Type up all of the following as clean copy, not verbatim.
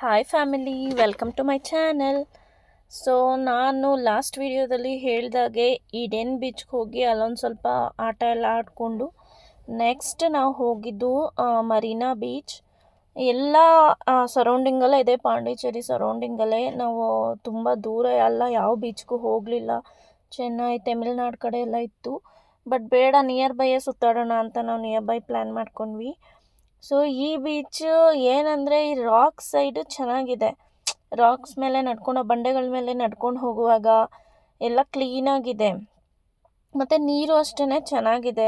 Hi family, welcome to my channel. So ನಾನು last ವಿಡಿಯೋದಲ್ಲಿ ಹೇಳಿದಾಗೆ ಈಡೇನ್ ಬೀಚ್ಗೆ ಹೋಗಿ ಅಲ್ಲೊಂದು ಸ್ವಲ್ಪ ಆಟ ಎಲ್ಲ ಆಡಿಕೊಂಡು ನೆಕ್ಸ್ಟ್ ನಾವು ಹೋಗಿದ್ದು ಮರೀನಾ ಬೀಚ್. ಎಲ್ಲ ಸರೌಂಡಿಂಗಲ್ಲೇ ಇದೆ, ಪಾಂಡಿಚೇರಿ ಸರೌಂಡಿಂಗಲ್ಲೇ. ನಾವು ತುಂಬ ದೂರ ಎಲ್ಲ ಯಾವ ಬೀಚ್ಗೂ ಹೋಗಲಿಲ್ಲ. ಚೆನ್ನೈ, ತಮಿಳ್ನಾಡು ಕಡೆ ಎಲ್ಲ ಇತ್ತು. ಬಟ್ ಬೇಡ, ನಿಯರ್ ಬೈಯೇ ಸುತ್ತಾಡೋಣ ಅಂತ ನಾವು ನಿಯರ್ ಬೈ ಪ್ಲ್ಯಾನ್ ಮಾಡ್ಕೊಂಡ್ವಿ. ಸೊ ಈ ಬೀಚ್ ಏನಂದರೆ ಈ ರಾಕ್ ಸೈಡು ಚೆನ್ನಾಗಿದೆ. ರಾಕ್ಸ್ ಮೇಲೆ ನಡ್ಕೊಂಡು, ಬಂಡೆಗಳ ಮೇಲೆ ನಡ್ಕೊಂಡು ಹೋಗುವಾಗ ಎಲ್ಲ ಕ್ಲೀನಾಗಿದೆ. ಮತ್ತು ನೀರು ಅಷ್ಟೇ ಚೆನ್ನಾಗಿದೆ.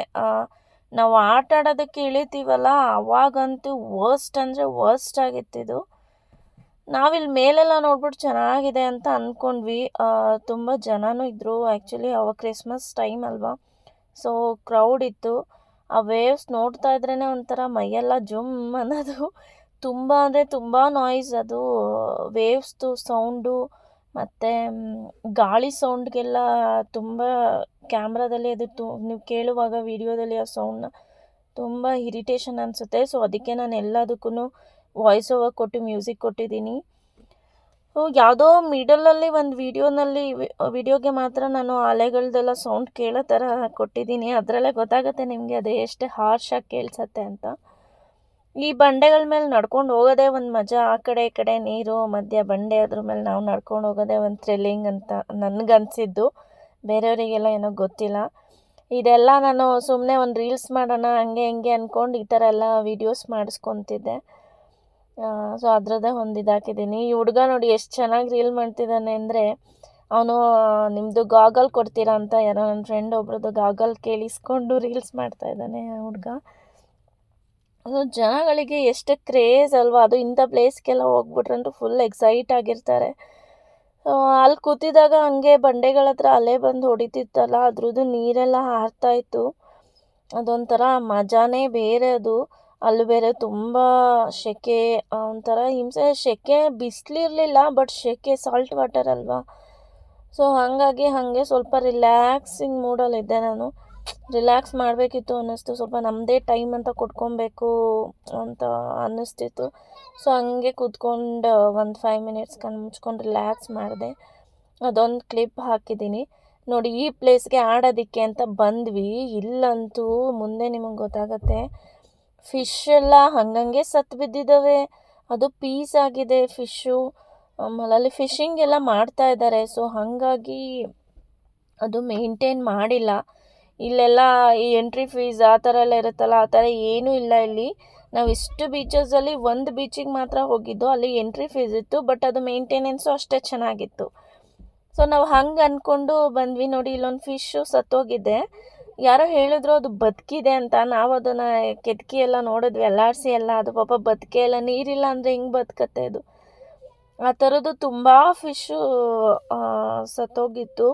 ನಾವು ಆಟ ಆಡೋದಕ್ಕೆ ಇಳಿತೀವಲ್ಲ, ಅವಾಗಂತೂ ವರ್ಸ್ಟ್ ಅಂದರೆ ವರ್ಸ್ಟ್ ಆಗಿತ್ತಿದು. ನಾವಿಲ್ಲಿ ಮೇಲೆಲ್ಲ ನೋಡ್ಬಿಟ್ಟು ಚೆನ್ನಾಗಿದೆ ಅಂತ ಅಂದ್ಕೊಂಡ್ವಿ. ತುಂಬ ಜನನೂ ಇದ್ದರು. ಆ್ಯಕ್ಚುಲಿ ಅವಾಗ ಕ್ರಿಸ್ಮಸ್ ಟೈಮ್ ಅಲ್ವಾ, ಸೊ ಕ್ರೌಡ್ ಇತ್ತು. ಆ ವೇವ್ಸ್ ನೋಡ್ತಾ ಇದ್ರೇ ಒಂಥರ ಮೈಯೆಲ್ಲ ಜುಮ್ ಅನ್ನೋದು. ತುಂಬ ಅಂದರೆ ತುಂಬ ನಾಯ್ಸ್ ಅದು, ವೇವ್ಸ್ದು ಸೌಂಡು ಮತ್ತು ಗಾಳಿ ಸೌಂಡ್ಗೆಲ್ಲ ತುಂಬ ಕ್ಯಾಮ್ರಾದಲ್ಲಿ ಅದು ನೀವು ಕೇಳುವಾಗ ವಿಡಿಯೋದಲ್ಲಿ ಆ ಸೌಂಡ್ನ ತುಂಬ ಇರಿಟೇಷನ್ ಅನಿಸುತ್ತೆ. ಸೊ ಅದಕ್ಕೆ ನಾನು ಎಲ್ಲದಕ್ಕೂ ವಾಯ್ಸ್ ಓವರ್ ಕೊಟ್ಟು ಮ್ಯೂಸಿಕ್ ಕೊಟ್ಟಿದ್ದೀನಿ. ಯಾವುದೋ ಮಿಡಲಲ್ಲಿ ಒಂದು ವಿಡಿಯೋಗೆ ಮಾತ್ರ ನಾನು ಅಲೆಗಳದೆಲ್ಲ ಸೌಂಡ್ ಕೇಳೋ ಥರ ಕೊಟ್ಟಿದ್ದೀನಿ. ಅದರಲ್ಲೇ ಗೊತ್ತಾಗುತ್ತೆ ನಿಮಗೆ ಅದು ಎಷ್ಟು ಹಾರ್ಶಾಗಿ ಕೇಳಿಸತ್ತೆ ಅಂತ. ಈ ಬಂಡೆಗಳ ಮೇಲೆ ನಡ್ಕೊಂಡು ಹೋಗೋದೇ ಒಂದು ಮಜಾ. ಆ ಕಡೆ ಈ ಕಡೆ ನೀರು, ಮಧ್ಯ ಬಂಡೆ, ಅದ್ರ ಮೇಲೆ ನಾವು ನಡ್ಕೊಂಡು ಹೋಗೋದೇ ಒಂದು ಥ್ರಿಲ್ಲಿಂಗ್ ಅಂತ ನನಗನ್ಸಿದ್ದು. ಬೇರೆಯವರಿಗೆಲ್ಲ ಏನೋ ಗೊತ್ತಿಲ್ಲ. ಇದೆಲ್ಲ ನಾನು ಸುಮ್ಮನೆ ಒಂದು ರೀಲ್ಸ್ ಮಾಡೋಣ ಹಂಗೆ ಹಿಂಗೆ ಅಂದ್ಕೊಂಡು ಈ ಥರ ಎಲ್ಲ ವೀಡಿಯೋಸ್ ಮಾಡಿಸ್ಕೊತಿದ್ದೆ. ಸೊ ಅದರದ್ದೇ ಒಂದು ಇದಾಕಿದ್ದೀನಿ. ಈ ಹುಡುಗ ನೋಡಿ ಎಷ್ಟು ಚೆನ್ನಾಗಿ ರೀಲ್ ಮಾಡ್ತಿದ್ದಾನೆ ಅಂದರೆ, ಅವನು ನಿಮ್ಮದು ಗಾಗಲ್ ಕೊಡ್ತೀರಾ ಅಂತ ಯಾರೋ ನನ್ನ ಫ್ರೆಂಡ್ ಒಬ್ರದ್ದು ಗಾಗಲ್ ಕೇಳಿಸ್ಕೊಂಡು ರೀಲ್ಸ್ ಮಾಡ್ತಾಯಿದ್ದಾನೆ ಆ ಹುಡುಗ. ಅದು ಜನಗಳಿಗೆ ಎಷ್ಟು ಕ್ರೇಜ್ ಅಲ್ವಾ, ಅದು ಇಂಥ ಪ್ಲೇಸ್ಗೆಲ್ಲ ಹೋಗ್ಬಿಟ್ರಂತೂ ಫುಲ್ ಎಕ್ಸೈಟ್ ಆಗಿರ್ತಾರೆ. ಅಲ್ಲಿ ಕೂತಿದಾಗ ಹಂಗೆ ಬಂಡೆಗಳ ಹತ್ರ ಅಲೆ ಬಂದು ಹೊಡಿತಿತ್ತಲ್ಲ, ಅದ್ರದ್ದು ನೀರೆಲ್ಲ ಹಾರ್ತಾಯಿತ್ತು. ಅದೊಂಥರ ಮಜಾನೇ ಬೇರೆ ಅದು. ಅಲ್ಲಿ ಬೇರೆ ತುಂಬ ಸೆಕೆ, ಒಂಥರ ಹಿಂಸೆ. ಸೆಕೆ ಬಿಸಿಲಿರಲಿಲ್ಲ, ಬಟ್ ಸೆಕೆ ಸಾಲ್ಟ್ ವಾಟರ್ ಅಲ್ವಾ. ಸೊ ಹಾಗಾಗಿ ಹಾಗೆ ಸ್ವಲ್ಪ ರಿಲ್ಯಾಕ್ಸಿಂಗ್ ಮೂಡಲ್ಲಿದ್ದೆ ನಾನು. ರಿಲ್ಯಾಕ್ಸ್ ಮಾಡಬೇಕಿತ್ತು ಅನ್ನಿಸ್ತು. ಸ್ವಲ್ಪ ನಮ್ಮದೇ ಟೈಮ್ ಅಂತ ಕೊಟ್ಕೊಬೇಕು ಅಂತ ಅನ್ನಿಸ್ತಿತ್ತು. ಸೊ ಹಂಗೆ ಕೂತ್ಕೊಂಡು ಒಂದು 5 ಮಿನಿಟ್ಸ್ ಕಣ್ಣು ಮುಚ್ಕೊಂಡು ರಿಲ್ಯಾಕ್ಸ್ ಮಾಡಿದೆ. ಅದೊಂದು ಕ್ಲಿಪ್ ಹಾಕಿದ್ದೀನಿ ನೋಡಿ. ಈ ಪ್ಲೇಸ್ಗೆ ಆಡೋದಕ್ಕೆ ಅಂತ ಬಂದ್ವಿ. ಇಲ್ಲಂತೂ ಮುಂದೆ ನಿಮಗೆ ಗೊತ್ತಾಗತ್ತೆ, ಫಿಶ್ ಎಲ್ಲ ಹಂಗಂಗೆ ಸತ್ತು ಬಿದ್ದಿದ್ದಾವೆ. ಅದು ಪೀಸ್ ಆಗಿದೆ ಫಿಶ್ಶು. ಆಮೇಲೆ ಅಲ್ಲಿ ಫಿಶಿಂಗ್ ಎಲ್ಲ ಮಾಡ್ತಾ ಇದ್ದಾರೆ. ಸೊ ಹಾಗಾಗಿ ಅದು ಮೇಂಟೈನ್ ಮಾಡಿಲ್ಲ. ಇಲ್ಲೆಲ್ಲ ಈ ಎಂಟ್ರಿ ಫೀಸ್ ಆ ಥರ ಎಲ್ಲ ಇರುತ್ತಲ್ಲ, ಆ ಥರ ಏನೂ ಇಲ್ಲ ಇಲ್ಲಿ. ನಾವು ಇಷ್ಟು ಬೀಚಸಲ್ಲಿ ಒಂದು ಬೀಚಿಗೆ ಮಾತ್ರ ಹೋಗಿದ್ದು, ಅಲ್ಲಿ ಎಂಟ್ರಿ ಫೀಸ್ ಇತ್ತು, ಬಟ್ ಅದು ಮೇಂಟೆನೆನ್ಸು ಅಷ್ಟೇ ಚೆನ್ನಾಗಿತ್ತು. ಸೊ ನಾವು ಹಂಗೆ ಅಂದ್ಕೊಂಡು ಬಂದ್ವಿ. ನೋಡಿ, ಇಲ್ಲೊಂದು ಫಿಶ್ಶು ಸತ್ತೋಗಿದೆ. ಯಾರೋ ಹೇಳಿದ್ರು ಅದು ಬದುಕಿದೆ ಅಂತ. ನಾವು ಅದನ್ನು ಕೆದಕಿ ಎಲ್ಲ ನೋಡಿದ್ವಿ, ಎಲ್ಲಾಡಿಸಿ ಎಲ್ಲ. ಅದು ಪಾಪ ಬದುಕೆ ಇಲ್ಲ. ನೀರಿಲ್ಲ ಅಂದರೆ ಹಿಂಗೆ ಬದುಕತ್ತೆ ಅದು. ಆ ಥರದ್ದು ತುಂಬ ಫಿಶ್ಶು ಸತ್ತೋಗಿತ್ತು.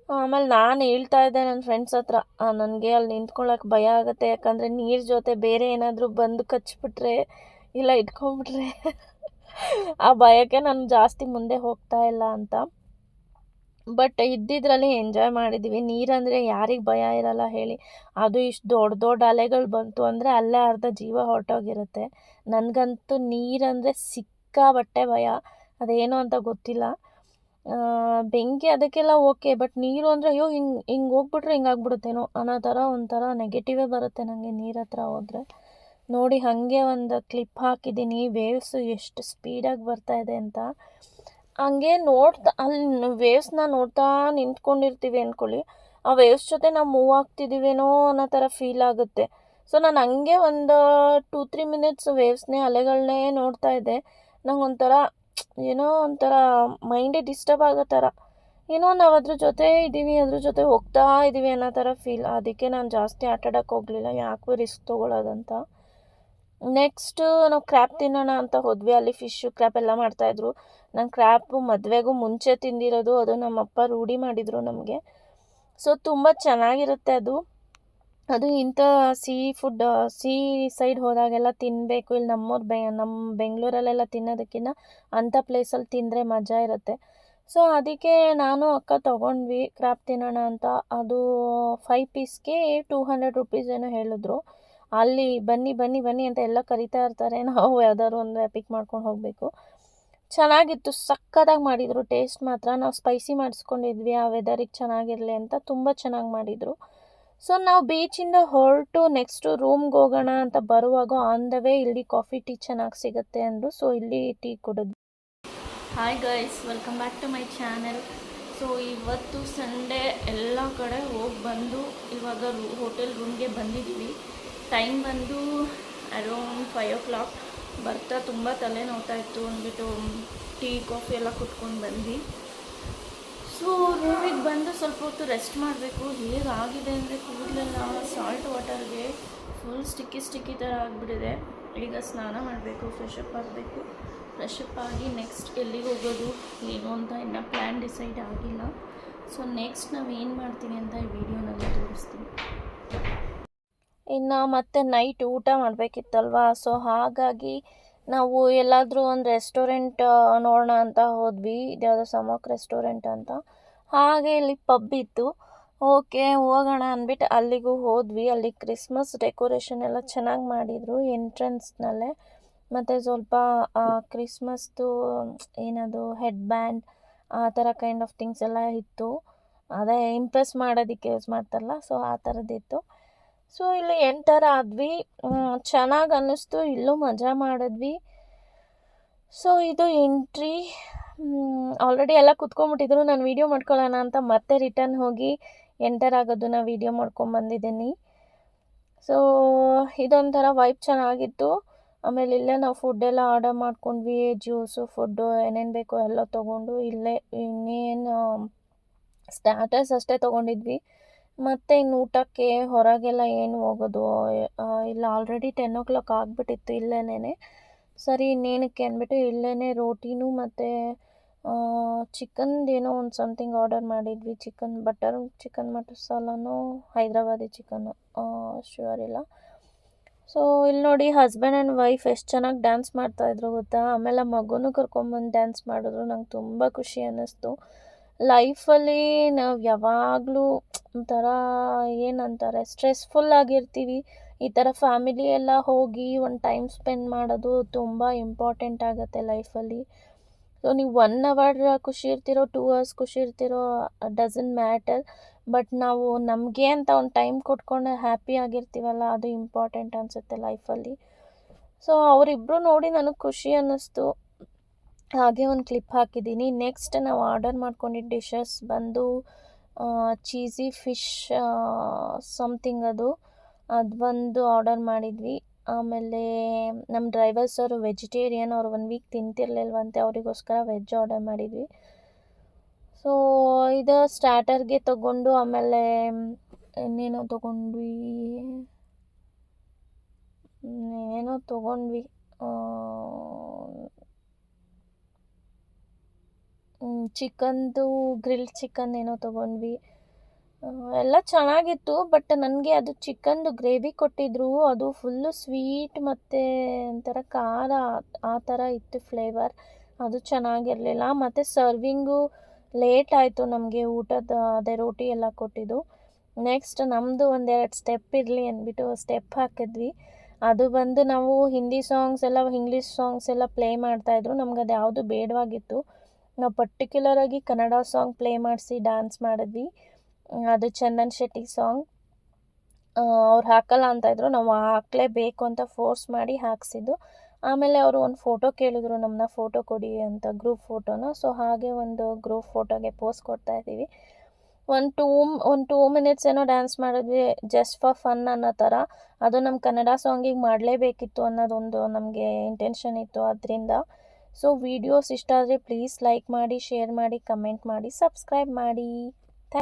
ಆಮೇಲೆ ನಾನು ಹೇಳ್ತಾ ಇದ್ದೆ ನನ್ನ ಫ್ರೆಂಡ್ಸ್ ಹತ್ರ, ನನಗೆ ಅಲ್ಲಿ ನಿಂತ್ಕೊಳ್ಳೋಕೆ ಭಯ ಆಗುತ್ತೆ. ಯಾಕಂದರೆ ನೀರು ಜೊತೆ ಬೇರೆ ಏನಾದರೂ ಬಂದು ಕಚ್ಚಿಬಿಟ್ರೆ ಇಲ್ಲ ಇಟ್ಕೊಂಡ್ಬಿಟ್ರೆ ಆ ಭಯಕ್ಕೆ ನಾನು ಜಾಸ್ತಿ ಮುಂದೆ ಹೋಗ್ತಾ ಇಲ್ಲ ಅಂತ. ಬಟ್ ಇದ್ದಿದ್ರಲ್ಲಿ ಎಂಜಾಯ್ ಮಾಡಿದ್ವಿ. ನೀರಂದರೆ ಯಾರಿಗೆ ಭಯ ಇರಲ್ಲ ಹೇಳಿ. ಅದು ಇಷ್ಟು ದೊಡ್ಡ ದೊಡ್ಡ ಅಲೆಗಳು ಬಂತು ಅಂದರೆ ಅಲ್ಲೇ ಅರ್ಧ ಜೀವ ಹೊರಟೋಗಿರುತ್ತೆ. ನನಗಂತೂ ನೀರಂದರೆ ಸಿಕ್ಕಾಬಟ್ಟೆ ಭಯ. ಅದೇನು ಅಂತ ಗೊತ್ತಿಲ್ಲ. ಬೆಂಕಿ ಅದಕ್ಕೆಲ್ಲ ಓಕೆ, ಬಟ್ ನೀರು ಅಂದರೆ ಅಯ್ಯೋ ಹಿಂಗೆ ಹೋಗ್ಬಿಟ್ರೆ ಹಿಂಗಾಗ್ಬಿಡುತ್ತೇನೋ ಅನ್ನೋ ಥರ ಒಂಥರ ನೆಗೆಟಿವೇ ಬರುತ್ತೆ ನನಗೆ ನೀರ ಹತ್ರ ಹೋದರೆ. ನೋಡಿ, ಹಾಗೆ ಒಂದು ಕ್ಲಿಪ್ ಹಾಕಿದ್ದೀನಿ, ವೇವ್ಸು ಎಷ್ಟು ಸ್ಪೀಡಾಗಿ ಬರ್ತಾಯಿದೆ ಅಂತ. ಹಂಗೆ ನೋಡ್ತಾ ಅಲ್ಲಿ ವೇವ್ಸ್ನ ನೋಡ್ತಾ ನಿಂತ್ಕೊಂಡಿರ್ತೀವಿ ಅಂದ್ಕೊಳ್ಳಿ, ಆ ವೇವ್ಸ್ ಜೊತೆ ನಾವು ಮೂವ್ ಆಗ್ತಿದ್ದೀವೇನೋ ಅನ್ನೋ ಥರ ಫೀಲ್ ಆಗುತ್ತೆ. ಸೊ ನಾನು ಹಂಗೆ ಒಂದು 2-3 ಮಿನಿಟ್ಸ್ ವೇವ್ಸ್ನೇ, ಅಲೆಗಳನ್ನೇ ನೋಡ್ತಾ ಇದ್ದೆ. ನಂಗೆ ಒಂಥರ ಏನೋ ಒಂಥರ ಮೈಂಡೇ ಡಿಸ್ಟರ್ಬ್ ಆಗೋ ಥರ, ಏನೋ ನಾವು ಅದ್ರ ಜೊತೆ ಇದ್ದೀವಿ, ಅದ್ರ ಜೊತೆ ಹೋಗ್ತಾ ಇದ್ದೀವಿ ಅನ್ನೋ ಥರ ಫೀಲ್. ಅದಕ್ಕೆ ನಾನು ಜಾಸ್ತಿ ಆಟ ಆಡೋಕ್ಕೆ ಹೋಗಲಿಲ್ಲ, ಯಾಕೂ ರಿಸ್ಕ್ ತೊಗೊಳ್ಳೋದಂತ. ನೆಕ್ಸ್ಟು ನಾವು ಕ್ರ್ಯಾಪ್ ತಿನ್ನೋಣ ಅಂತ ಹೋದ್ವಿ. ಅಲ್ಲಿ ಫಿಶ್ಶು ಕ್ರ್ಯಾಪ್ ಎಲ್ಲ ಮಾಡ್ತಾಯಿದ್ರು. ನಾನು ಕ್ರ್ಯಾಪು ಮದುವೆಗೂ ಮುಂಚೆ ತಿಂದಿರೋದು, ಅದು ನಮ್ಮಪ್ಪ ರೂಢಿ ಮಾಡಿದರು ನಮಗೆ. ಸೊ ತುಂಬ ಚೆನ್ನಾಗಿರುತ್ತೆ ಅದು. ಇಂಥ ಸೀ ಫುಡ್, ಸೀ ಸೈಡ್ ಹೋದಾಗೆಲ್ಲ ತಿನ್ನಬೇಕು. ಇಲ್ಲಿ ನಮ್ಮ ಬೆಂಗಳೂರಲ್ಲೆಲ್ಲ ತಿನ್ನೋದಕ್ಕಿಂತ ಅಂಥ ಪ್ಲೇಸಲ್ಲಿ ತಿಂದರೆ ಮಜಾ ಇರುತ್ತೆ. ಸೊ ಅದಕ್ಕೆ ನಾನು ಅಕ್ಕ ತೊಗೊಂಡ್ವಿ ಕ್ರ್ಯಾಪ್ ತಿನ್ನೋಣ ಅಂತ. ಅದು 5 ಪೀಸ್ಗೆ 200 ರುಪೀಸ್ ಏನೋ ಹೇಳಿದ್ರು. ಅಲ್ಲಿ ಬನ್ನಿ ಬನ್ನಿ ಬನ್ನಿ ಅಂತ ಎಲ್ಲ ಕರಿತಾ ಇರ್ತಾರೆ. ನಾವು ಯಾವ್ದಾದ್ರು ಒಂದು ಪಿಕ್ ಮಾಡ್ಕೊಂಡು ಹೋಗಬೇಕು. ಚೆನ್ನಾಗಿತ್ತು, ಸಕ್ಕತ್ತಾಗಿ ಮಾಡಿದರು. ಟೇಸ್ಟ್ ಮಾತ್ರ ನಾವು ಸ್ಪೈಸಿ ಮಾಡಿಸ್ಕೊಂಡಿದ್ವಿ ಆ ವೆದರಿಗೆ ಚೆನ್ನಾಗಿರಲಿ ಅಂತ, ತುಂಬ ಚೆನ್ನಾಗಿ ಮಾಡಿದರು. ಸೊ ನಾವು ಬೀಚಿಂದ ಹೊರಟು ನೆಕ್ಸ್ಟು ರೂಮ್ಗೆ ಹೋಗೋಣ ಅಂತ ಬರುವಾಗ ಆನ್ ದ ವೇ ಇಲ್ಲಿ ಕಾಫಿ ಟೀ ಚೆನ್ನಾಗಿ ಸಿಗುತ್ತೆ ಅಂದರು. ಸೊ ಇಲ್ಲಿ ಟೀ ಕುಡಿದ್ವಿ. Hi guys, welcome back to my channel. So ಇವತ್ತು ಸಂಡೇ ಎಲ್ಲ ಕಡೆ ಹೋಗಿ ಬಂದು ಇವಾಗ ಹೋಟೆಲ್ ರೂಮ್ಗೆ ಬಂದಿದ್ದೀವಿ. ಟೈಮ್ ಬಂದು ಅರೌಂಡ್ 5 o'clock. ಬರ್ತಾ ತುಂಬ ತಲೆ ನೋವ್ತಾ ಇತ್ತು ಅಂದ್ಬಿಟ್ಟು ಟೀ ಕಾಫಿ ಎಲ್ಲ ಕುಟ್ಕೊಂಡು ಬಂದ್ವಿ. ಸೊ ರೂಮಿಗೆ ಬಂದು ಸ್ವಲ್ಪ ಹೊತ್ತು ರೆಸ್ಟ್ ಮಾಡಬೇಕು. ಹೇಗಾಗಿದೆ ಅಂದರೆ ಕೂದಲೆಲ್ಲ ಸಾಲ್ಟ್ ವಾಟರ್ಗೆ ಫುಲ್ ಸ್ಟಿಕ್ಕಿ ಥರ ಆಗಿಬಿಟ್ಟಿದೆ. ಈಗ ಸ್ನಾನ ಮಾಡಬೇಕು, ಫ್ರೆಶ್ ಅಪ್ ಆಗಬೇಕು. ಫ್ರೆಶ್ ಅಪ್ ಆಗಿ ನೆಕ್ಸ್ಟ್ ಎಲ್ಲಿಗೆ ಹೋಗೋದು ಏನು ಅಂತ ಇನ್ನೂ ಪ್ಲ್ಯಾನ್ ಡಿಸೈಡ್ ಆಗಿಲ್ಲ. ಸೊ ನೆಕ್ಸ್ಟ್ ನಾವು ಏನು ಮಾಡ್ತೀವಿ ಅಂತ ಈ ವಿಡಿಯೋನಲ್ಲಿ ತೋರಿಸ್ತೀನಿ. ಇನ್ನು ಮತ್ತೆ ನೈಟ್ ಊಟ ಮಾಡಬೇಕಿತ್ತಲ್ವಾ, ಸೊ ಹಾಗಾಗಿ ನಾವು ಎಲ್ಲಾದರೂ ಒಂದು ರೆಸ್ಟೋರೆಂಟ್ ನೋಡೋಣ ಅಂತ ಹೋದ್ವಿ. ಇದ್ಯಾವುದೋ ಸಮಕ್ ರೆಸ್ಟೋರೆಂಟ್ ಅಂತ. ಹಾಗೆ ಇಲ್ಲಿ ಪಬ್ ಇತ್ತು. ಓಕೆ ಹೋಗೋಣ ಅಂದ್ಬಿಟ್ಟು ಅಲ್ಲಿಗೂ ಹೋದ್ವಿ. ಅಲ್ಲಿ ಕ್ರಿಸ್ಮಸ್ ಡೆಕೋರೇಷನ್ ಎಲ್ಲ ಚೆನ್ನಾಗಿ ಮಾಡಿದರು ಎಂಟ್ರೆನ್ಸ್ನಲ್ಲೇ. ಮತ್ತು ಸ್ವಲ್ಪ ಕ್ರಿಸ್ಮಸ್ದು ಏನದು ಹೆಡ್ ಬ್ಯಾಂಡ್ ಆ ಥರ ಕೈಂಡ್ ಆಫ್ ಥಿಂಗ್ಸ್ ಎಲ್ಲ ಇತ್ತು. ಅದೇ ಇಂಪ್ರೆಸ್ ಮಾಡೋದಕ್ಕೆ ಯೂಸ್ ಮಾಡ್ತಾರಲ್ಲ, ಸೊ ಆ ಥರದ್ದಿತ್ತು. ಸೊ ಇಲ್ಲಿ ಎಂಟರ್ ಆದ್ವಿ, ಚೆನ್ನಾಗಿ ಅನ್ನಿಸ್ತು. ಇಲ್ಲೂ ಮಜಾ ಮಾಡಿದ್ವಿ. ಸೊ ಇದು ಎಂಟ್ರಿ. ಆಲ್ರೆಡಿ ಎಲ್ಲ ಕುತ್ಕೊಂಡ್ಬಿಟ್ಟಿದ್ರು. ನಾನು ವೀಡಿಯೋ ಮಾಡ್ಕೊಳ್ಳೋಣ ಅಂತ ಮತ್ತೆ ರಿಟರ್ನ್ ಹೋಗಿ ಎಂಟರ್ ಆಗೋದನ್ನ ವೀಡಿಯೋ ಮಾಡ್ಕೊಂಬಂದಿದ್ದೀನಿ. ಸೊ ಇದೊಂಥರ ವೈಬ್ ಚೆನ್ನಾಗಿತ್ತು. ಆಮೇಲೆ ಇಲ್ಲೇ ನಾವು ಫುಡ್ಡೆಲ್ಲ ಆರ್ಡರ್ ಮಾಡ್ಕೊಂಡ್ವಿ. ಜ್ಯೂಸು, ಫುಡ್ಡು ಏನೇನು ಬೇಕೋ ಎಲ್ಲ ತೊಗೊಂಡು ಇಲ್ಲೇ ಇನ್ನೇನು ಸ್ಟಾರ್ಟರ್ಸ್ ಅಷ್ಟೇ ತೊಗೊಂಡಿದ್ವಿ. ಮತ್ತು ಇನ್ನು ಊಟಕ್ಕೆ ಹೊರಗೆಲ್ಲ ಏನು ಹೋಗೋದು ಇಲ್ಲ, ಆಲ್ರೆಡಿ 10 o'clock ಆಗಿಬಿಟ್ಟಿತ್ತು ಇಲ್ಲೇನೆ. ಸರಿ ಇನ್ನೇನಕ್ಕೆ ಅಂದ್ಬಿಟ್ಟು ಇಲ್ಲೇ ರೋಟಿನೂ ಮತ್ತು ಚಿಕನ್ದೇನೋ ಒಂದು ಸಮಥಿಂಗ್ ಆರ್ಡರ್ ಮಾಡಿದ್ವಿ. ಬಟರ್ ಚಿಕನ್ ಮಸಾಲನೋ ಹೈದ್ರಾಬಾದಿ ಚಿಕನ್ನು ಶ್ಯೂರ್ ಇಲ್ಲ. ಸೊ ಇಲ್ಲಿ ನೋಡಿ ಹಸ್ಬೆಂಡ್ ಆ್ಯಂಡ್ ವೈಫ್ ಎಷ್ಟು ಚೆನ್ನಾಗಿ ಡ್ಯಾನ್ಸ್ ಮಾಡ್ತಾಯಿದ್ರು ಗೊತ್ತಾ. ಆಮೇಲೆ ಮಗುನೂ ಕರ್ಕೊಂಬಂದು ಡ್ಯಾನ್ಸ್ ಮಾಡಿದ್ರು. ನಂಗೆ ತುಂಬ ಖುಷಿ ಅನ್ನಿಸ್ತು. ಲೈಫಲ್ಲಿ ನಾವು ಯಾವಾಗಲೂ ಒಂಥರ ಏನಂತಾರೆ ಸ್ಟ್ರೆಸ್ಫುಲ್ ಆಗಿರ್ತೀವಿ. ಈ ಥರ ಫ್ಯಾಮಿಲಿ ಎಲ್ಲ ಹೋಗಿ ಒಂದು ಟೈಮ್ ಸ್ಪೆಂಡ್ ಮಾಡೋದು ತುಂಬ ಇಂಪಾರ್ಟೆಂಟ್ ಆಗುತ್ತೆ ಲೈಫಲ್ಲಿ. ಸೊ ನೀವು 1 hour ಖುಷಿ ಇರ್ತಿರೋ, 2 hours ಖುಷಿ ಇರ್ತಿರೋ, ಡಸಂಟ್ ಮ್ಯಾಟರ್. ಬಟ್ ನಾವು ನಮಗೆ ಅಂತ ಒಂದು ಟೈಮ್ ಕೊಟ್ಕೊಂಡು ಹ್ಯಾಪಿ ಆಗಿರ್ತೀವಲ್ಲ, ಅದು ಇಂಪಾರ್ಟೆಂಟ್ ಅನಿಸುತ್ತೆ ಲೈಫಲ್ಲಿ. ಸೊ ಅವರಿಬ್ಬರು ನೋಡಿ ನನಗೆ ಖುಷಿ ಅನ್ನಿಸ್ತು. ಹಾಗೆ ಒಂದು ಕ್ಲಿಪ್ ಹಾಕಿದ್ದೀನಿ. ನೆಕ್ಸ್ಟ್ ನಾವು ಆರ್ಡರ್ ಮಾಡ್ಕೊಂಡಿದ್ದ ಡಿಶಸ್ ಬಂದು ಚೀಸಿ ಫಿಶ್ ಸಮಥಿಂಗ್ ಅದು ಒಂದು ಆರ್ಡರ್ ಮಾಡಿದ್ವಿ. ಆಮೇಲೆ ನಮ್ಮ ಡ್ರೈವರ್ ಸರ್ ವೆಜಿಟೇರಿಯನ್, ಅವರು 1 week ತಿಂತಿರ್ಲಿಲ್ವಂತೆ, ಅವರಿಗೋಸ್ಕರ ವೆಜ್ ಆರ್ಡರ್ ಮಾಡಿದ್ವಿ. ಸೊ ಇದು ಸ್ಟಾರ್ಟರ್ಗೆ ತೊಗೊಂಡು ಆಮೇಲೆ ಇನ್ನೇನೋ ತೊಗೊಂಡ್ವಿ ಚಿಕನ್ದು ಗ್ರಿಲ್ಡ್ ಚಿಕನ್ ಏನೋ ತೊಗೊಂಡ್ವಿ. ಎಲ್ಲ ಚೆನ್ನಾಗಿತ್ತು. ಬಟ್ ನನಗೆ ಅದು ಚಿಕನ್ದು ಗ್ರೇವಿ ಕೊಟ್ಟಿದ್ರು, ಅದು ಫುಲ್ಲು ಸ್ವೀಟ್ ಮತ್ತು ಒಂಥರ ಖಾರ ಆ ಥರ ಇತ್ತು ಫ್ಲೇವರ್. ಅದು ಚೆನ್ನಾಗಿರಲಿಲ್ಲ. ಮತ್ತು ಸರ್ವಿಂಗು ಲೇಟ್ ಆಯಿತು ನಮಗೆ ಊಟದ. ಅದೇ ರೋಟಿ ಎಲ್ಲ ಕೊಟ್ಟಿದ್ದು. ನೆಕ್ಸ್ಟ್ ನಮ್ಮದು 1-2 ಸ್ಟೆಪ್ ಇರಲಿ ಅಂದ್ಬಿಟ್ಟು ಸ್ಟೆಪ್ ಹಾಕಿದ್ವಿ. ಅದು ಬಂದು ನಾವು ಹಿಂದಿ ಸಾಂಗ್ಸ್ ಎಲ್ಲ, ಇಂಗ್ಲೀಷ್ ಸಾಂಗ್ಸ್ ಎಲ್ಲ ಪ್ಲೇ ಮಾಡ್ತಾಯಿದ್ರು. ನಮ್ಗೆ ಅದು ಯಾವುದು ಬೇಡವಾಗಿತ್ತು. ನಾವು ಪರ್ಟಿಕ್ಯುಲರಾಗಿ ಕನ್ನಡ ಸಾಂಗ್ ಪ್ಲೇ ಮಾಡಿಸಿ ಡ್ಯಾನ್ಸ್ ಮಾಡಿದ್ವಿ. ಅದು ಚಂದನ್ ಶೆಟ್ಟಿ ಸಾಂಗ್. ಅವ್ರು ಹಾಕಲ್ಲ ಅಂತಾಯಿದ್ರು, ನಾವು ಹಾಕಲೇಬೇಕು ಅಂತ ಫೋರ್ಸ್ ಮಾಡಿ ಹಾಕ್ಸಿದ್ದು. ಆಮೇಲೆ ಅವರು ಒಂದು ಫೋಟೋ ಕೇಳಿದ್ರು, ನಮ್ಮನ್ನ ಫೋಟೋ ಕೊಡಿ ಅಂತ, ಗ್ರೂಪ್ ಫೋಟೋನ. ಸೊ ಹಾಗೆ ಒಂದು ಗ್ರೂಪ್ ಫೋಟೋಗೆ ಪೋಸ್ ಕೊಡ್ತಾಯಿದ್ದೀವಿ. ಒಂದು 2 minutes ಏನೋ ಡ್ಯಾನ್ಸ್ ಮಾಡಿದ್ವಿ, ಜಸ್ಟ್ ಫಾರ್ ಫನ್ ಅನ್ನೋ ಥರ. ಅದು ನಮ್ಮ ಕನ್ನಡ ಸಾಂಗಿಗೆ ಮಾಡಲೇಬೇಕಿತ್ತು ಅನ್ನೋದೊಂದು ನಮಗೆ ಇಂಟೆನ್ಷನ್ ಇತ್ತು ಅದರಿಂದ. ಸೊ ವಿಡಿಯೋಸ್ ಇಷ್ಟ ಆದರೆ ಪ್ಲೀಸ್ ಲೈಕ್ ಮಾಡಿ, ಶೇರ್ ಮಾಡಿ, ಕಮೆಂಟ್ ಮಾಡಿ, ಸಬ್ಸ್ಕ್ರೈಬ್ ಮಾಡಿ.